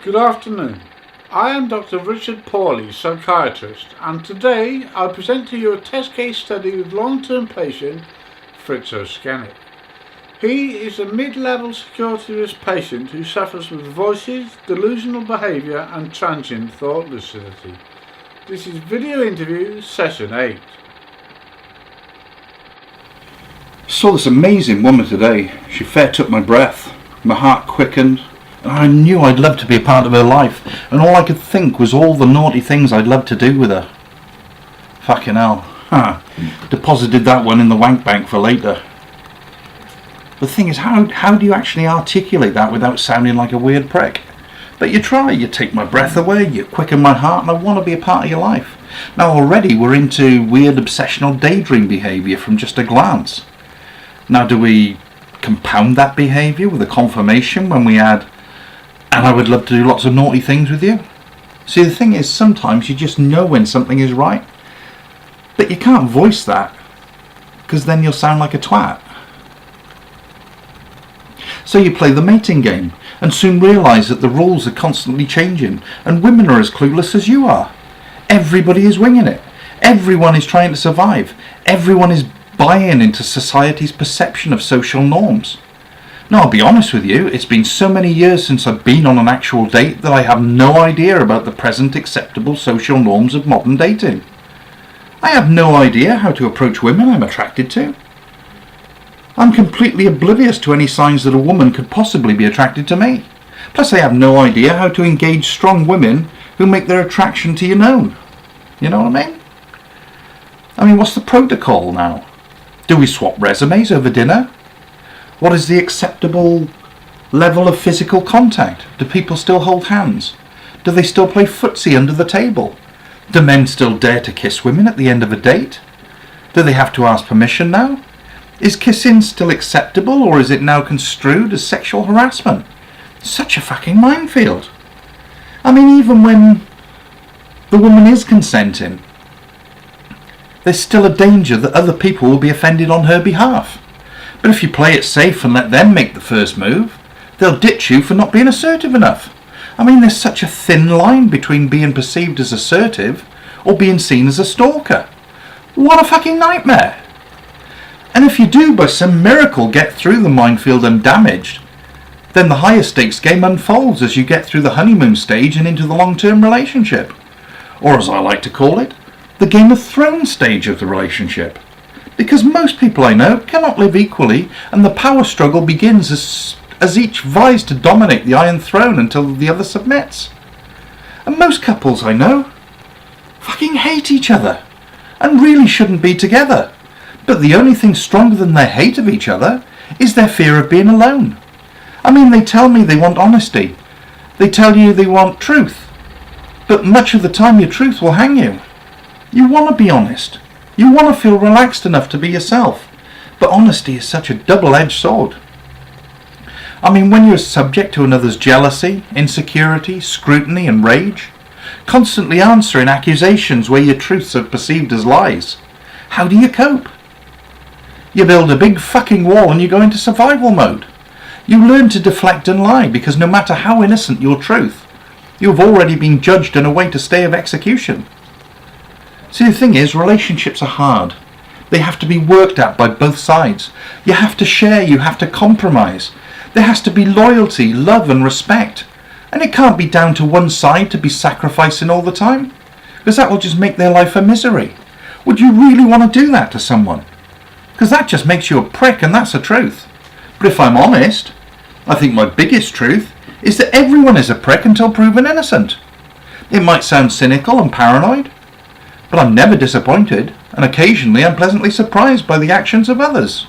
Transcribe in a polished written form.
Good afternoon. I am Dr. Richard Pawley, psychiatrist, and today I present to you a test case study with long-term patient Schizophrenic. He is a mid-level security risk patient who suffers with voices, delusional behaviour and transient thought lucidity. This is video interview session 8. Saw this amazing woman today. She fair took my breath. My heart quickened. And I knew I'd love to be a part of her life, and all I could think was all the naughty things I'd love to do with her. Fucking hell. Deposited that one in the wank bank for later. The thing is, how do you actually articulate that without sounding like a weird prick? But you try, you take my breath away, you quicken my heart, and I want to be a part of your life. Now already we're into weird obsessional daydream behaviour from just a glance. Now do we compound that behaviour with a confirmation when we add, and I would love to do lots of naughty things with you? See, the thing is, sometimes you just know when something is right, but you can't voice that, because then you'll sound like a twat. So you play the mating game, and soon realise that the rules are constantly changing, and women are as clueless as you are. Everybody is winging it. Everyone is trying to survive. Everyone is buying into society's perception of social norms. Now, I'll be honest with you, it's been so many years since I've been on an actual date that I have no idea about the present acceptable social norms of modern dating. I have no idea how to approach women I'm attracted to. I'm completely oblivious to any signs that a woman could possibly be attracted to me. Plus, I have no idea how to engage strong women who make their attraction to you known. You know what I mean? What's the protocol now? Do we swap resumes over dinner? What is the acceptable level of physical contact? Do people still hold hands? Do they still play footsie under the table? Do men still dare to kiss women at the end of a date? Do they have to ask permission now? Is kissing still acceptable, or is it now construed as sexual harassment? Such a fucking minefield. Even when the woman is consenting, there's still a danger that other people will be offended on her behalf. But if you play it safe and let them make the first move, they'll ditch you for not being assertive enough. There's such a thin line between being perceived as assertive or being seen as a stalker. What a fucking nightmare! And if you do by some miracle get through the minefield undamaged, then the higher stakes game unfolds as you get through the honeymoon stage and into the long-term relationship. Or as I like to call it, the Game of Thrones stage of the relationship. Because most people I know cannot live equally, and the power struggle begins as each vies to dominate the Iron Throne until the other submits. And most couples I know fucking hate each other, and really shouldn't be together. But the only thing stronger than their hate of each other is their fear of being alone. They tell me they want honesty. They tell you they want truth. But much of the time your truth will hang you. You want to be honest. You want to feel relaxed enough to be yourself, but honesty is such a double-edged sword. When you're subject to another's jealousy, insecurity, scrutiny and rage, constantly answering accusations where your truths are perceived as lies, how do you cope? You build a big fucking wall and you go into survival mode. You learn to deflect and lie because no matter how innocent your truth, you have already been judged and await a stay of execution. See, the thing is, relationships are hard. They have to be worked at by both sides. You have to share, you have to compromise. There has to be loyalty, love and respect. And it can't be down to one side to be sacrificing all the time, because that will just make their life a misery. Would you really want to do that to someone? Because that just makes you a prick, and that's the truth. But if I'm honest, I think my biggest truth is that everyone is a prick until proven innocent. It might sound cynical and paranoid, but I'm never disappointed, and occasionally I'm pleasantly surprised by the actions of others.